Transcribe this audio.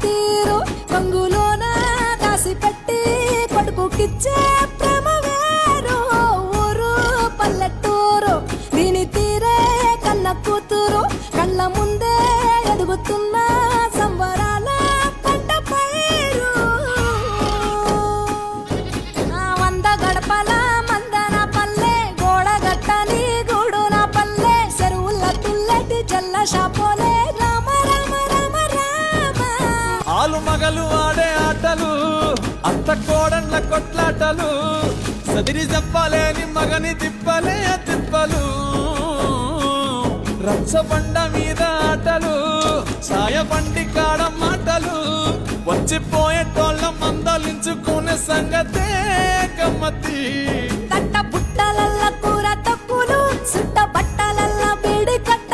తీరు రంగులోన దాసి పెట్టి కొడుకుకిచ్చే ప్రేమ వేరు ఊరు పల్లెటూరు దీని తీరే కన్న కూతురు కళ్ళ ముందే ఎదుగుతున్న సంబరాల పంట పైరు వంద గడపల మందన పల్లె గోడ గట్టని గూడు నా పల్లె చెరువుల తుల్లటి జల్ల షాపోలే రామ రామ రామ రామ ఆలు మగలు ఆడే ఆటలు అత్త కోడళ్ళ కొట్లాటలు సదిరి చెప్పలేని మగని తిప్పలే తిప్పలు రచ్చబండ మీద ఆటలు సాయబండి కాడ మాటలు వచ్చిపోయేటోళ్ళ మందలించుకునే సంగతే గమ్మతి తట్ట పుట్టలల్లకు